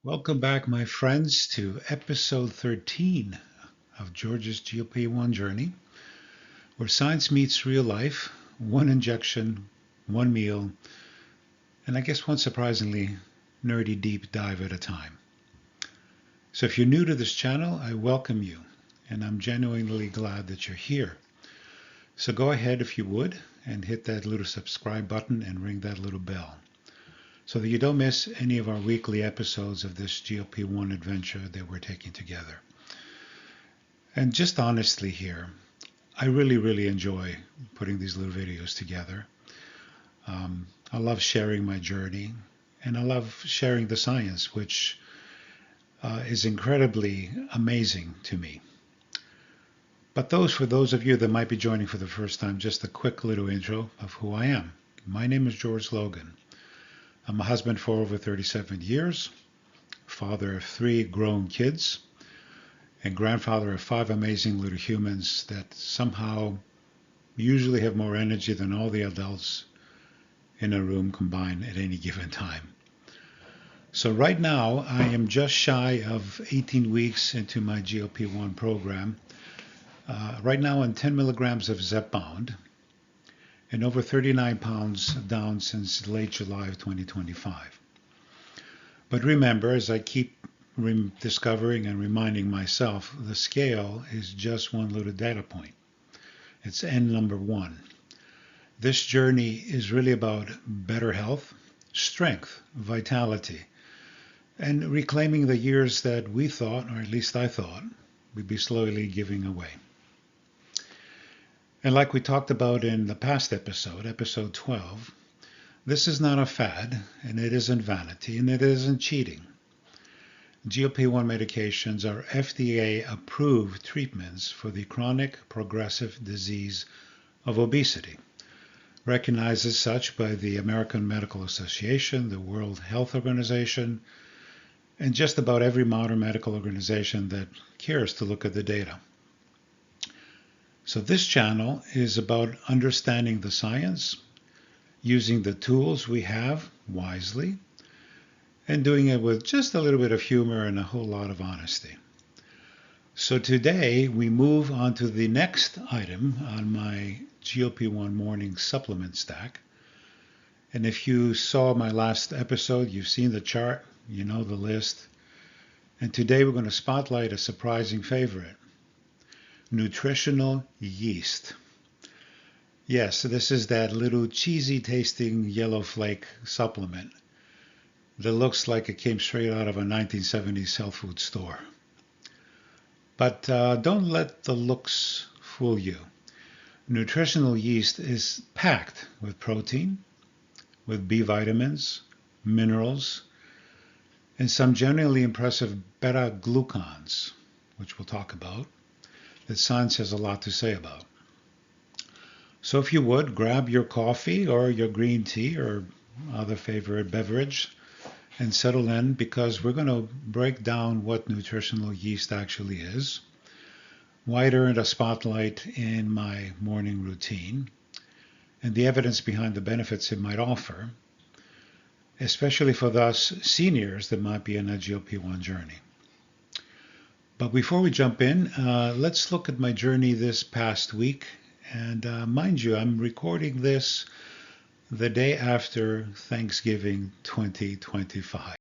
Welcome back, my friends, to episode 13 of George's GLP-1 journey, where science meets real life, one injection, one meal, and I guess one surprisingly nerdy deep dive at a time. So if you're new to this channel, I welcome you, and I'm genuinely glad that you're here. So go ahead, if you would, and hit that little subscribe button and ring that little bell, so that you don't miss any of our weekly episodes of this GLP-1 adventure that we're taking together. And just honestly here, I really enjoy putting these little videos together. I love sharing my journey, and I love sharing the science, which is incredibly amazing to me. But for those of you that might be joining for the first time, just a quick little intro of who I am. My name is George Logan. I'm a husband for over 37 years, father of 3 grown kids, and grandfather of 5 amazing little humans that somehow usually have more energy than all the adults in a room combined at any given time. So right now, I am just shy of 18 weeks into my GLP-1 program. Right now on 10 milligrams of Zepbound, and over 39 pounds down since late July of 2025. But remember, as I keep discovering and reminding myself, the scale is just one little data point. It's N number 1. This journey is really about better health, strength, vitality, and reclaiming the years that we thought, or at least I thought, we'd be slowly giving away. And like we talked about in the past episode 12, this is not a fad, and it isn't vanity, and it isn't cheating. GLP-1 medications are FDA-approved treatments for the chronic progressive disease of obesity, recognized as such by the American Medical Association, the World Health Organization, and just about every modern medical organization that cares to look at the data. So this channel is about understanding the science, using the tools we have wisely, and doing it with just a little bit of humor and a whole lot of honesty. So today we move on to the next item on my GLP-1 Morning Supplement Stack. And if you saw my last episode, you've seen the chart, you know the list. And today we're going to spotlight a surprising favorite. Nutritional Yeast. Yes, this is that little cheesy tasting yellow flake supplement that looks like it came straight out of a 1970s health food store. But don't let the looks fool you. Nutritional Yeast is packed with protein, with B vitamins, minerals, and some genuinely impressive beta-glucans, which we'll talk about, that science has a lot to say about. So if you would, grab your coffee or your green tea or other favorite beverage and settle in, because we're going to break down what nutritional yeast actually is, why it earned a spotlight in my morning routine, and the evidence behind the benefits it might offer, especially for us seniors that might be in a GLP-1 journey. But before we jump in, let's look at my journey this past week. And mind you, I'm recording this the day after Thanksgiving 2025.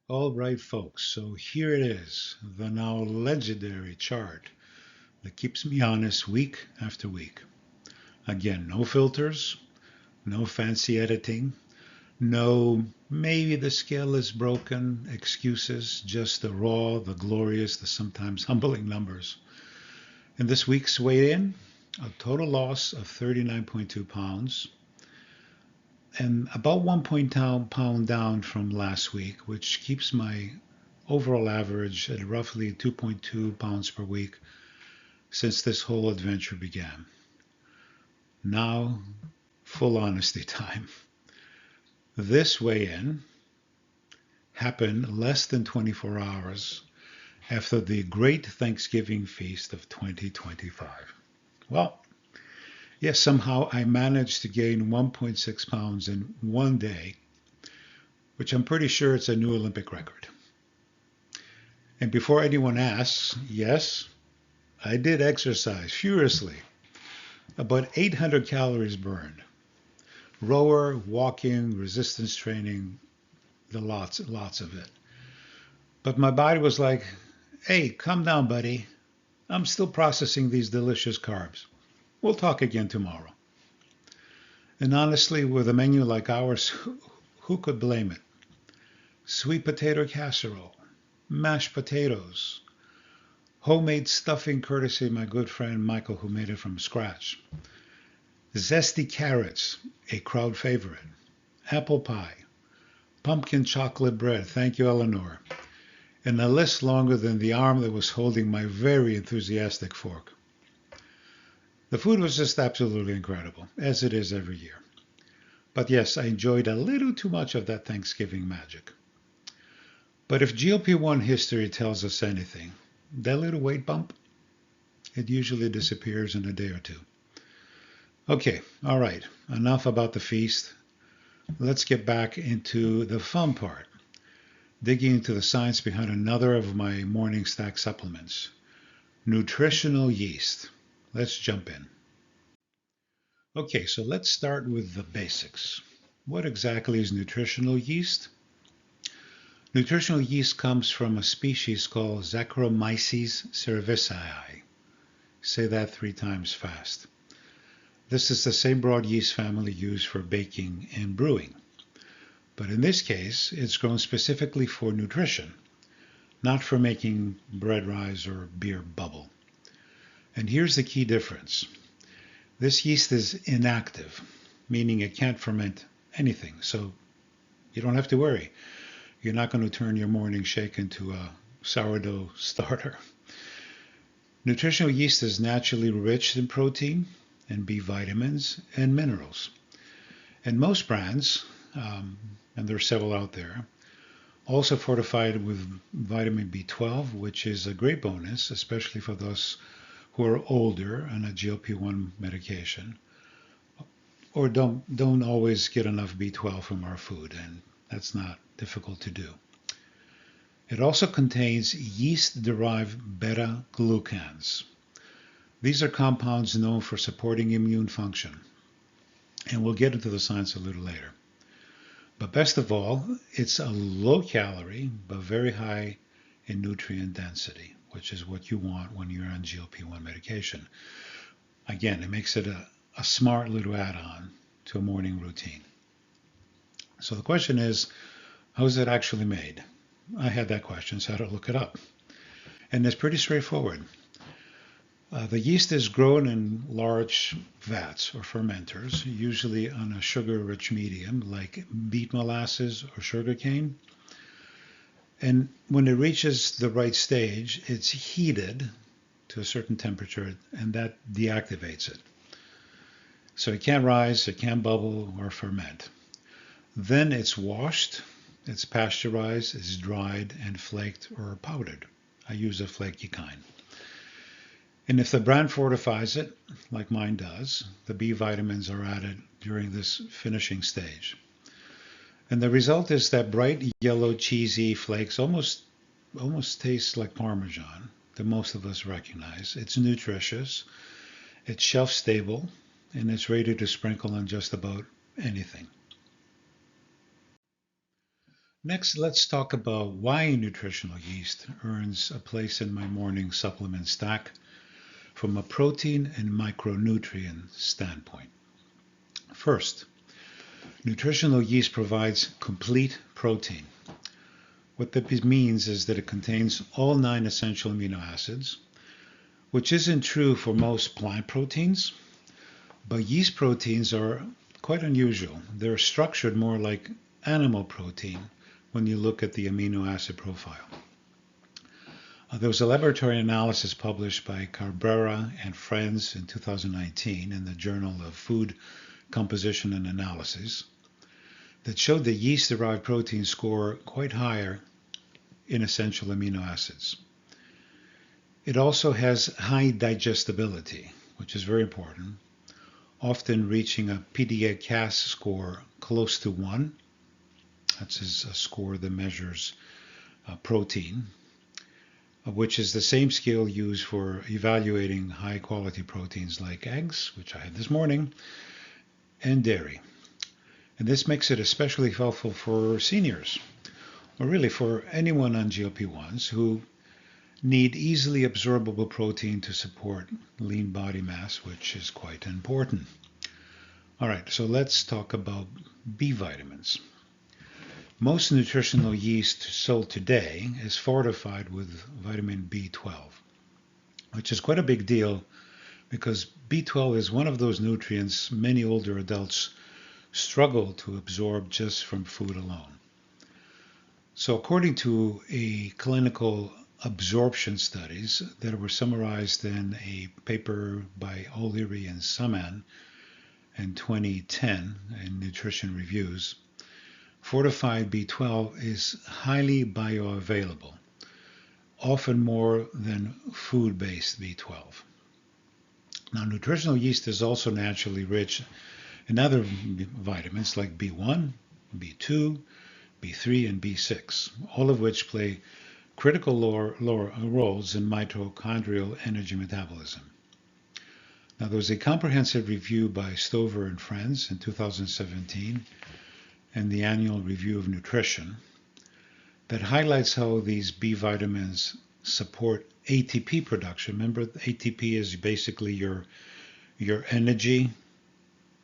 All right, folks, so here it is, the now legendary chart that keeps me honest week after week. Again, no filters, no fancy editing, no, maybe the scale is broken excuses, just the raw, the glorious, the sometimes humbling numbers. In this week's weigh-in, a total loss of 39.2 pounds and about 1 pound down from last week, which keeps my overall average at roughly 2.2 pounds per week since this whole adventure began. Now, full honesty time. This weigh-in happened less than 24 hours after the great Thanksgiving feast of 2025. Well, yes, somehow I managed to gain 1.6 pounds in one day, which I'm pretty sure it's a new Olympic record. And before anyone asks, yes, I did exercise furiously. About 800 calories burned. Rower, walking, resistance training, lots of it. But my body was like, hey, calm down, buddy. I'm still processing these delicious carbs. We'll talk again tomorrow. And honestly, with a menu like ours, who could blame it? Sweet potato casserole, mashed potatoes, homemade stuffing courtesy of my good friend Michael, who made it from scratch, zesty carrots, a crowd favorite, apple pie, pumpkin chocolate bread, thank you, Eleanor, and a list longer than the arm that was holding my very enthusiastic fork. The food was just absolutely incredible, as it is every year. But yes, I enjoyed a little too much of that Thanksgiving magic. But if GLP-1 history tells us anything, that little weight bump, it usually disappears in a day or two. Okay, all right, enough about the feast. Let's get back into the fun part, digging into the science behind another of my morning stack supplements, nutritional yeast. Let's jump in. Okay, so let's start with the basics. What exactly is nutritional yeast? Nutritional yeast comes from a species called Saccharomyces cerevisiae. Say that 3 times fast. This is the same broad yeast family used for baking and brewing. But in this case, it's grown specifically for nutrition, not for making bread rise or beer bubble. And here's the key difference. This yeast is inactive, meaning it can't ferment anything. So you don't have to worry. You're not going to turn your morning shake into a sourdough starter. Nutritional yeast is naturally rich in protein and B vitamins and minerals. And most brands, and there are several out there, also fortified with vitamin B12, which is a great bonus, especially for those who are older on a GLP-1 medication, or don't always get enough B12 from our food, and that's not difficult to do. It also contains yeast-derived beta-glucans. These are compounds known for supporting immune function, and we'll get into the science a little later. But best of all, it's a low-calorie but very high in nutrient density, which is what you want when you're on GLP-1 medication. Again, it makes it a smart little add-on to a morning routine. So the question is, how is it actually made? I had that question, so I had to look it up. And it's pretty straightforward. The yeast is grown in large vats or fermenters, usually on a sugar-rich medium like beet molasses or sugarcane. And when it reaches the right stage, it's heated to a certain temperature, and that deactivates it. So it can't rise, it can't bubble or ferment. Then it's washed, it's pasteurized, it's dried and flaked or powdered. I use a flaky kind. And if the brand fortifies it, like mine does, the B vitamins are added during this finishing stage. And the result is that bright yellow cheesy flakes almost taste like Parmesan that most of us recognize. It's nutritious, it's shelf stable, and it's ready to sprinkle on just about anything. Next, let's talk about why nutritional yeast earns a place in my morning supplement stack from a protein and micronutrient standpoint. First, nutritional yeast provides complete protein. What that means is that it contains all 9 essential amino acids, which isn't true for most plant proteins, but yeast proteins are quite unusual. They're structured more like animal protein when you look at the amino acid profile. There was a laboratory analysis published by Cabrera and friends in 2019 in the Journal of Food Composition and Analysis that showed that yeast-derived proteins score quite higher in essential amino acids. It also has high digestibility, which is very important, often reaching a PDA-CAS score close to 1, That's a score that measures protein, which is the same scale used for evaluating high-quality proteins like eggs, which I had this morning, and dairy. And this makes it especially helpful for seniors, or really for anyone on GLP-1s who need easily absorbable protein to support lean body mass, which is quite important. All right, so let's talk about B vitamins. Most nutritional yeast sold today is fortified with vitamin B12, which is quite a big deal because B12 is one of those nutrients many older adults struggle to absorb just from food alone. So according to a clinical absorption studies that were summarized in a paper by O'Leary and Saman in 2010 in Nutrition Reviews, fortified B12 is highly bioavailable, often more than food-based B12. Now, nutritional yeast is also naturally rich in other vitamins like B1, B2, B3, and B6, all of which play critical roles in mitochondrial energy metabolism. Now, there was a comprehensive review by Stover and Friends in 2017 in the Annual Review of Nutrition that highlights how these B vitamins support ATP production. Remember, ATP is basically your energy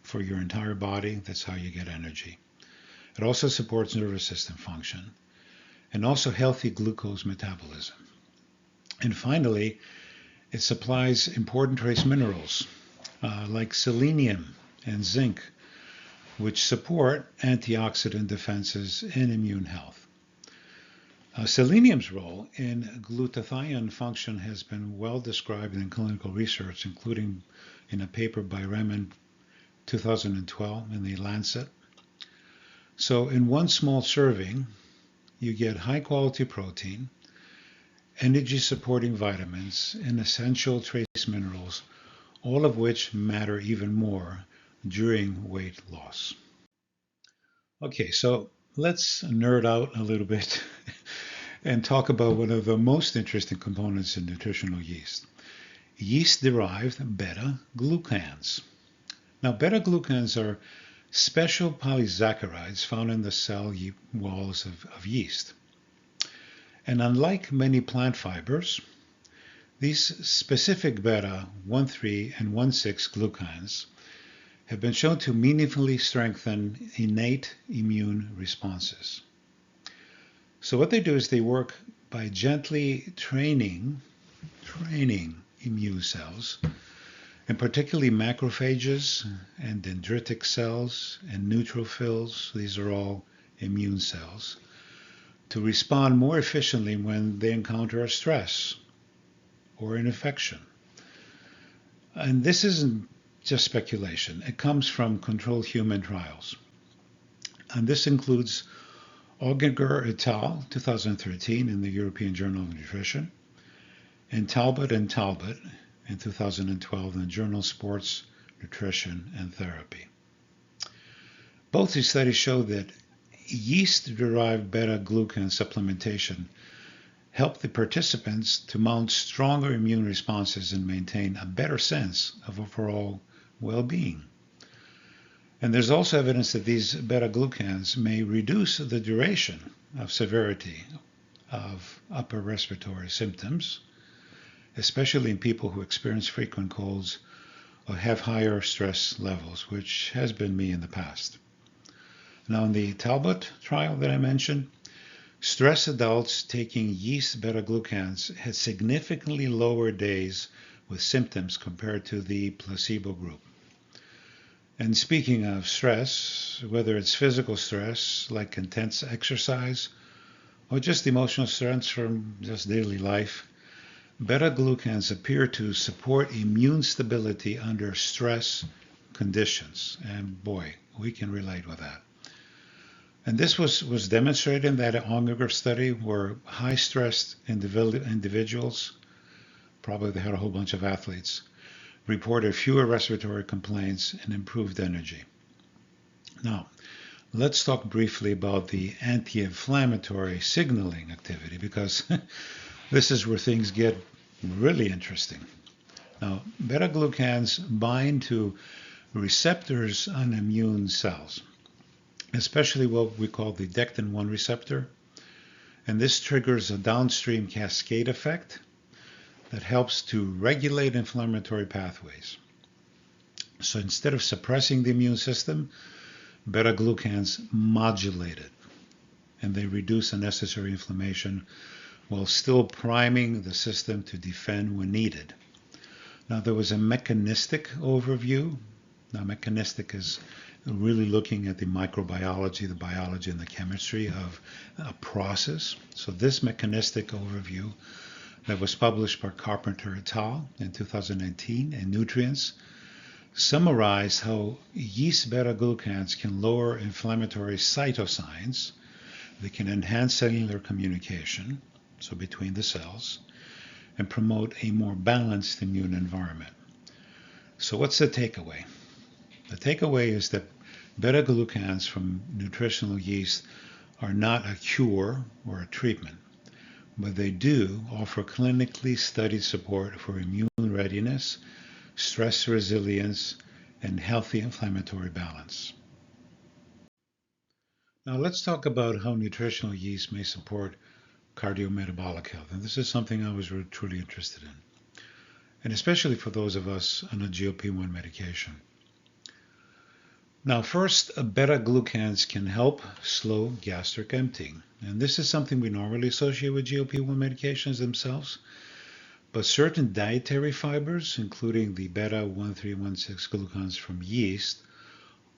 for your entire body. That's how you get energy. It also supports nervous system function and also healthy glucose metabolism. And finally, it supplies important trace minerals like selenium and zinc, which support antioxidant defenses and immune health. Selenium's role in glutathione function has been well described in clinical research, including in a paper by Remen 2012 in the Lancet. So in one small serving, you get high-quality protein, energy-supporting vitamins, and essential trace minerals, all of which matter even more during weight loss. Okay, so let's nerd out a little bit and talk about one of the most interesting components in nutritional yeast, yeast-derived beta-glucans. Now, beta-glucans are special polysaccharides found in the cell walls of yeast. And unlike many plant fibers, these specific beta-1,3 and 1,6 glucans have been shown to meaningfully strengthen innate immune responses. So what they do is they work by gently training immune cells, and particularly macrophages and dendritic cells and neutrophils, these are all immune cells, to respond more efficiently when they encounter a stress or an infection. And this isn't just speculation. It comes from controlled human trials. And this includes Auginger et al., 2013, in the European Journal of Nutrition, and Talbot in 2012 in the journal Sports Nutrition and Therapy. Both these studies show that yeast-derived beta-glucan supplementation helped the participants to mount stronger immune responses and maintain a better sense of overall well-being. And there's also evidence that these beta-glucans may reduce the duration of severity of upper respiratory symptoms, especially in people who experience frequent colds or have higher stress levels, which has been me in the past. Now, in the Talbot trial that I mentioned, stressed adults taking yeast beta-glucans had significantly lower days with symptoms compared to the placebo group. And speaking of stress, whether it's physical stress like intense exercise or just emotional stress from just daily life, beta-glucans appear to support immune stability under stress conditions. And boy, we can relate with that. And this was demonstrated in that Auginger study where high-stressed individuals, probably they had a whole bunch of athletes, reported fewer respiratory complaints and improved energy. Now, Let's talk briefly about the anti-inflammatory signaling activity, because this is where things get really interesting. Now, beta-glucans bind to receptors on immune cells, especially what we call the dectin-1 receptor, and this triggers a downstream cascade effect that helps to regulate inflammatory pathways. So instead of suppressing the immune system, beta-glucans modulate it, and they reduce unnecessary inflammation while still priming the system to defend when needed. Now, there was a mechanistic overview. Now, mechanistic is really looking at the microbiology, the biology, and the chemistry of a process. So this mechanistic overview that was published by Carpenter et al. In 2019 in Nutrients summarized how yeast beta-glucans can lower inflammatory cytokines. They can enhance cellular communication, so between the cells, and promote a more balanced immune environment. So what's the takeaway? The takeaway is that beta-glucans from nutritional yeast are not a cure or a treatment, but they do offer clinically studied support for immune readiness, stress resilience, and healthy inflammatory balance. Now let's talk about how nutritional yeast may support cardiometabolic health. And this is something I was truly interested in, and especially for those of us on a GLP-1 medication. Now first, beta-glucans can help slow gastric emptying. And this is something we normally associate with GLP-1 medications themselves. But certain dietary fibers, including the beta-1316 glucans from yeast,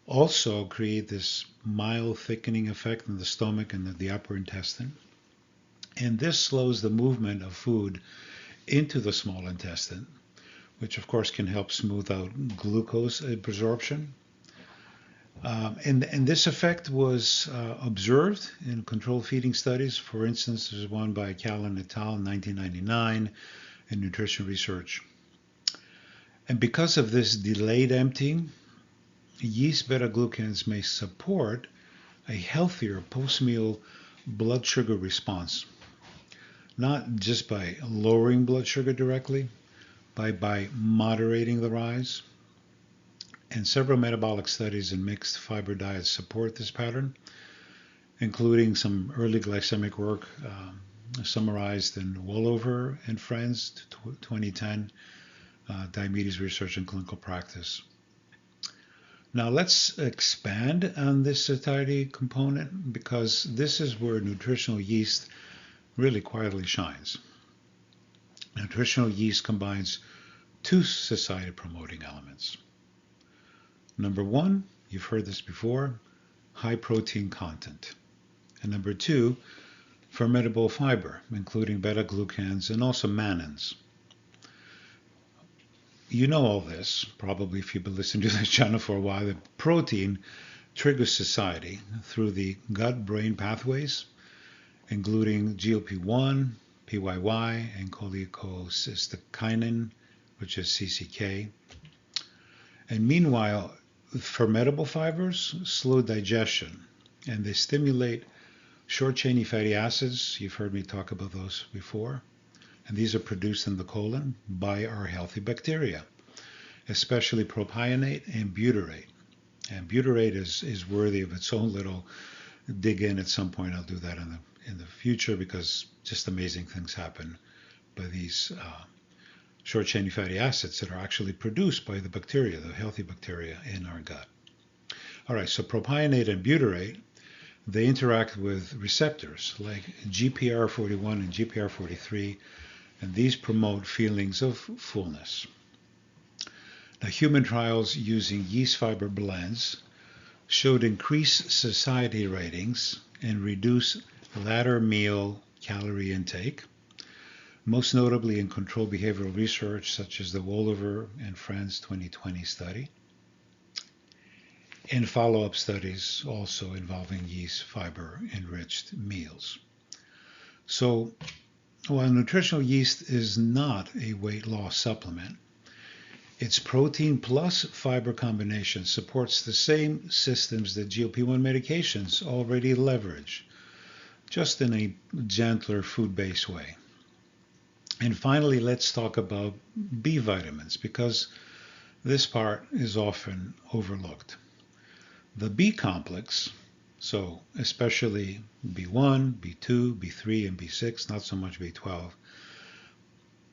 also create this mild thickening effect in the stomach and the upper intestine. And this slows the movement of food into the small intestine, which of course can help smooth out glucose absorption. And this effect was observed in controlled feeding studies. For instance, there's one by Callan et al. In 1999 in Nutrition Research. And because of this delayed emptying, yeast beta-glucans may support a healthier post-meal blood sugar response, not just by lowering blood sugar directly, but by moderating the rise. And several metabolic studies in mixed fiber diets support this pattern, including some early glycemic work summarized in Wollover and Friends, 2010, Diabetes Research and Clinical Practice. Now let's expand on this satiety component, because this is where nutritional yeast really quietly shines. Nutritional yeast combines two satiety-promoting elements. Number one, you've heard this before, high protein content. And number two, fermentable fiber, including beta-glucans and also mannans. You know all this, probably if you've been listening to this channel for a while, that protein triggers satiety through the gut-brain pathways, including GLP-1, PYY, and cholecystokinin, which is CCK. And meanwhile, fermentable fibers slow digestion, and they stimulate short-chain fatty acids. You've heard me talk about those before. And these are produced in the colon by our healthy bacteria, especially propionate and butyrate. And butyrate is worthy of its own little dig in at some point. I'll do that in the future, because just amazing things happen by these short-chain fatty acids that are actually produced by the bacteria, the healthy bacteria in our gut. All right, so propionate and butyrate, they interact with receptors like GPR41 and GPR43, and these promote feelings of fullness. Now, human trials using yeast fiber blends showed increased satiety ratings and reduced latter meal calorie intake, most notably in controlled behavioral research such as the Wollover and Friends 2020 study, and follow-up studies also involving yeast fiber-enriched meals. So, while nutritional yeast is not a weight loss supplement, Its protein plus fiber combination supports the same systems that GLP-1 medications already leverage, just in a gentler food-based way. And finally, let's talk about B vitamins, because this part is often overlooked. The B complex, so especially B1, B2, B3, and B6, not so much B12,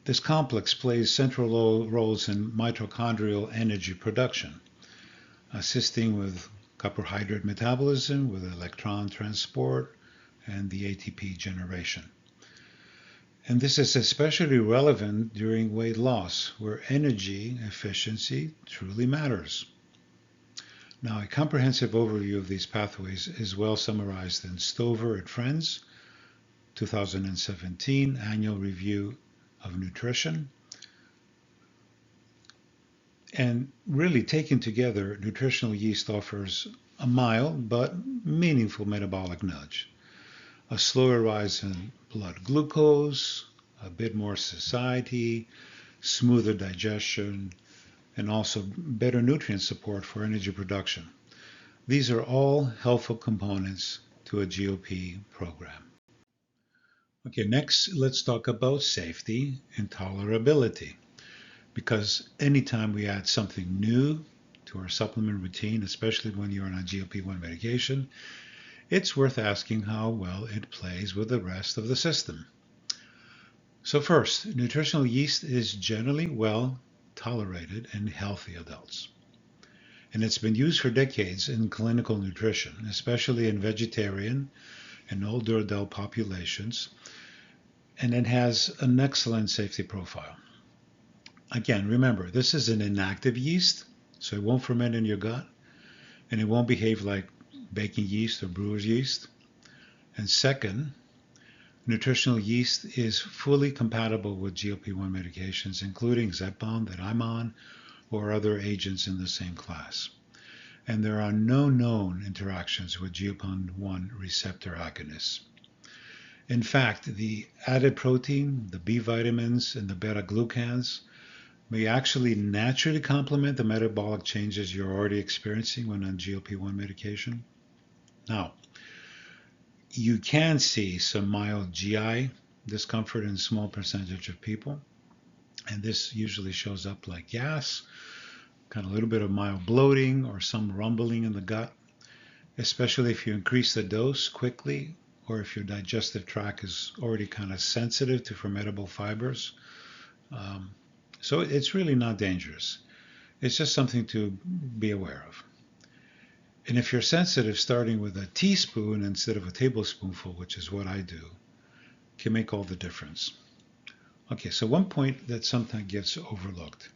this complex plays central roles in mitochondrial energy production, assisting with carbohydrate metabolism, with electron transport, and the ATP generation. And this is especially relevant during weight loss, where energy efficiency truly matters. Now, a comprehensive overview of these pathways is well summarized in Stover and Friends, 2017 Annual Review of Nutrition. And really taken together, Nutritional Yeast offers a mild but meaningful metabolic nudge. A slower rise in blood glucose, a bit more satiety, smoother digestion, and also better nutrient support for energy production. These are all helpful components to a GLP program. Okay, next let's talk about safety and tolerability, because anytime we add something new to our supplement routine, especially when you're on a GLP-1 medication, it's worth asking how well it plays with the rest of the system. So first, nutritional yeast is generally well tolerated in healthy adults. And it's been used for decades in clinical nutrition, especially in vegetarian and older adult populations, and it has an excellent safety profile. Again, remember, this is an inactive yeast, so it won't ferment in your gut, and it won't behave like baking yeast or brewer's yeast. And second, nutritional yeast is fully compatible with GLP-1 medications, including Zepbound that I'm on, or other agents in the same class. And there are no known interactions with GLP-1 receptor agonists. In fact, the added protein, the B vitamins, and the beta-glucans may actually naturally complement the metabolic changes you're already experiencing when on GLP-1 medication. Now, you can see some mild GI discomfort in a small percentage of people, and this usually shows up like gas, kind of a little bit of mild bloating or some rumbling in the gut, especially if you increase the dose quickly or if your digestive tract is already kind of sensitive to fermentable fibers. So it's really not dangerous. It's just something to be aware of. And if you're sensitive, starting with a teaspoon instead of a tablespoonful, which is what I do, can make all the difference. Okay, so one point that sometimes gets overlooked.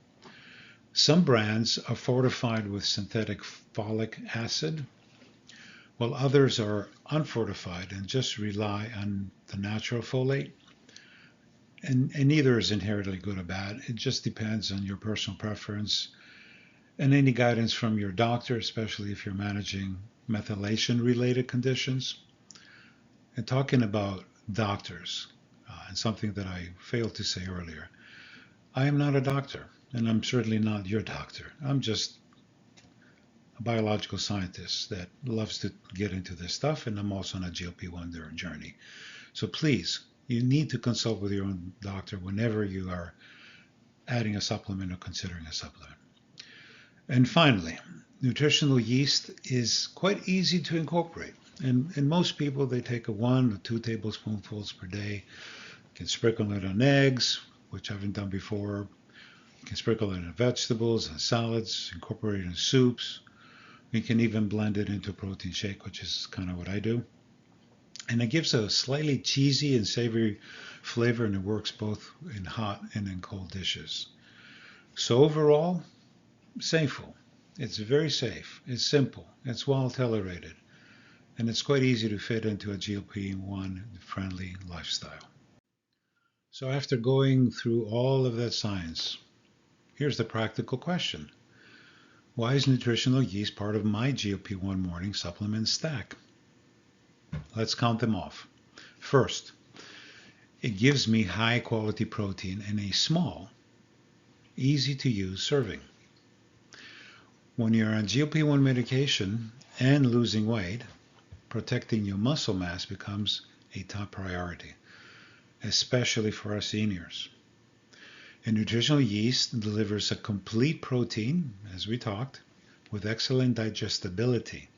Some brands are fortified with synthetic folic acid, while others are unfortified and just rely on the natural folate. And neither is inherently good or bad. It just depends on your personal preference and any guidance from your doctor, especially if you're managing methylation-related conditions. And talking about doctors, and something that I failed to say earlier, I am not a doctor, and I'm certainly not your doctor. I'm just a biological scientist that loves to get into this stuff, and I'm also on a GLP-1 journey. So please, you need to consult with your own doctor whenever you are adding a supplement or considering a supplement. And finally, nutritional yeast is quite easy to incorporate. And most people, they take 1 or 2 tablespoonfuls per day. You can sprinkle it on eggs, which I haven't done before. You can sprinkle it in vegetables and salads, incorporate it in soups. You can even blend it into a protein shake, which is kind of what I do. And it gives a slightly cheesy and savory flavor, and it works both in hot and in cold dishes. So overall, safeful. It's very safe. It's simple. It's well tolerated. And it's quite easy to fit into a GLP-1 friendly lifestyle. So after going through all of that science, here's the practical question. Why is nutritional yeast part of my GLP-1 morning supplement stack? Let's count them off. First, it gives me high quality protein in a small, easy to use serving. When you're on GLP-1 medication and losing weight, protecting your muscle mass becomes a top priority, especially for our seniors. And nutritional yeast delivers a complete protein, as we talked, with excellent digestibility,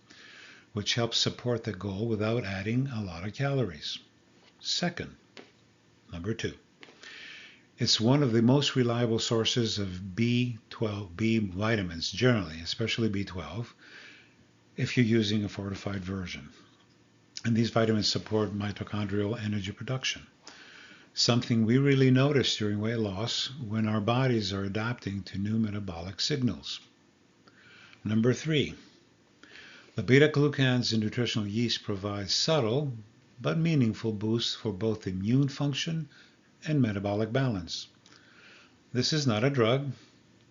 which helps support the goal without adding a lot of calories. Second, number 2, it's one of the most reliable sources of B vitamins, generally, especially B12, if you're using a fortified version. And these vitamins support mitochondrial energy production, something we really notice during weight loss when our bodies are adapting to new metabolic signals. Number 3, the beta-glucans in nutritional yeast provide subtle but meaningful boosts for both immune function and metabolic balance. This is not a drug,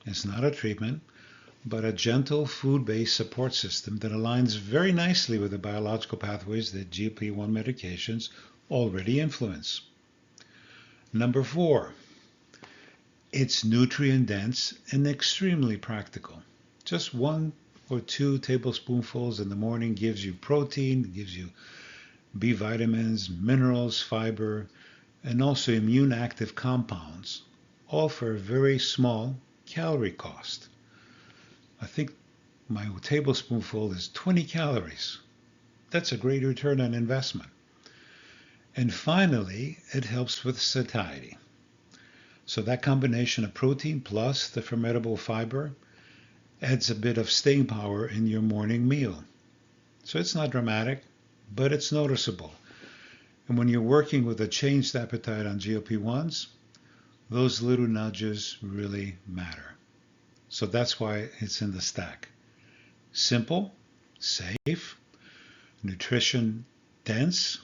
it's not a treatment, but a gentle food-based support system that aligns very nicely with the biological pathways that GLP-1 medications already influence. Number 4, it's nutrient-dense and extremely practical. Just 1 or 2 tablespoonfuls in the morning gives you protein, gives you B vitamins, minerals, fiber, and also immune active compounds, all for a very small calorie cost. I think my tablespoonful is 20 calories. That's a great return on investment. And finally, it helps with satiety. So that combination of protein plus the fermentable fiber adds a bit of staying power in your morning meal. So it's not dramatic, but it's noticeable. And when you're working with a changed appetite on GLP-1s, those little nudges really matter. So that's why it's in the stack. Simple, safe, nutrition dense,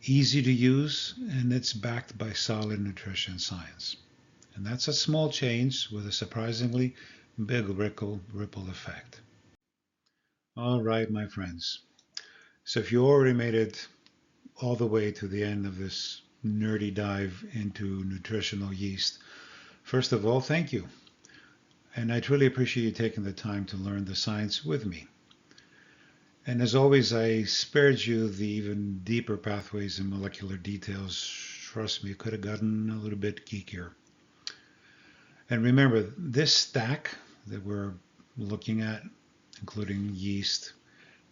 easy to use, and it's backed by solid nutrition science. And that's a small change with a surprisingly big ripple effect. All right, my friends. So if you already made it all the way to the end of this nerdy dive into nutritional yeast, first of all, thank you. And I truly appreciate you taking the time to learn the science with me. And as always, I spared you the even deeper pathways and molecular details. Trust me, it could have gotten a little bit geekier. And remember, this stack that we're looking at, including yeast,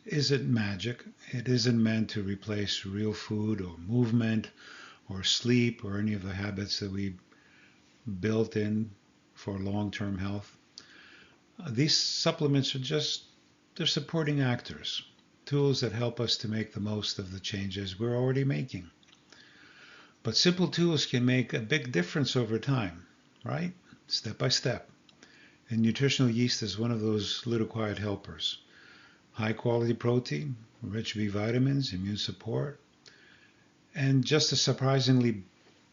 isn't magic. It isn't meant to replace real food or movement or sleep or any of the habits that we built in for long-term health. These supplements are they're supporting actors, tools that help us to make the most of the changes we're already making. But simple tools can make a big difference over time, right? Step by step. And nutritional yeast is one of those little quiet helpers. High quality protein, rich B vitamins, immune support, and just a surprisingly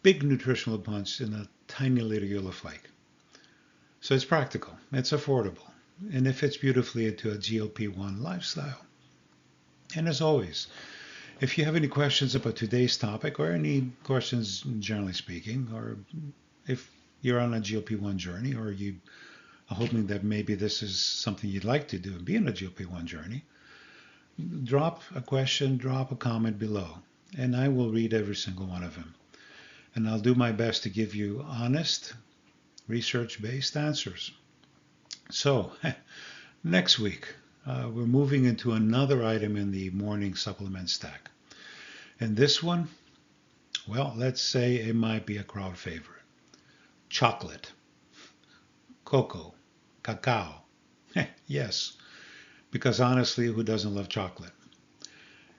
big nutritional punch in a tiny little yellow flake. So it's practical, it's affordable, and it fits beautifully into a GLP-1 lifestyle. And as always, if you have any questions about today's topic or any questions generally speaking, or if you're on a GLP-1 journey or you are hoping that maybe this is something you'd like to do and be on a GLP-1 journey, drop a question, drop a comment below, and I will read every single one of them. And I'll do my best to give you honest, research-based answers. So, next week, we're moving into another item in the morning supplement stack. And this one, well, let's say it might be a crowd favorite. Chocolate, cocoa, cacao. Yes, because honestly, who doesn't love chocolate?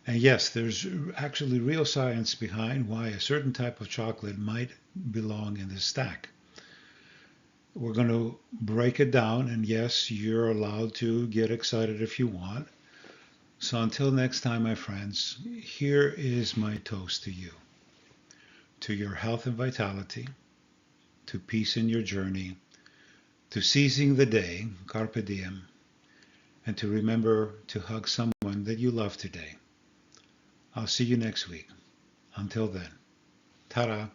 And yes, there's actually real science behind why a certain type of chocolate might belong in this stack. We're going to break it down, and yes, you're allowed to get excited if you want. So until next time, my friends, here is my toast to you. To your health and vitality, to peace in your journey, to seizing the day, carpe diem, and to remember to hug someone that you love today. I'll see you next week. Until then, ta-da.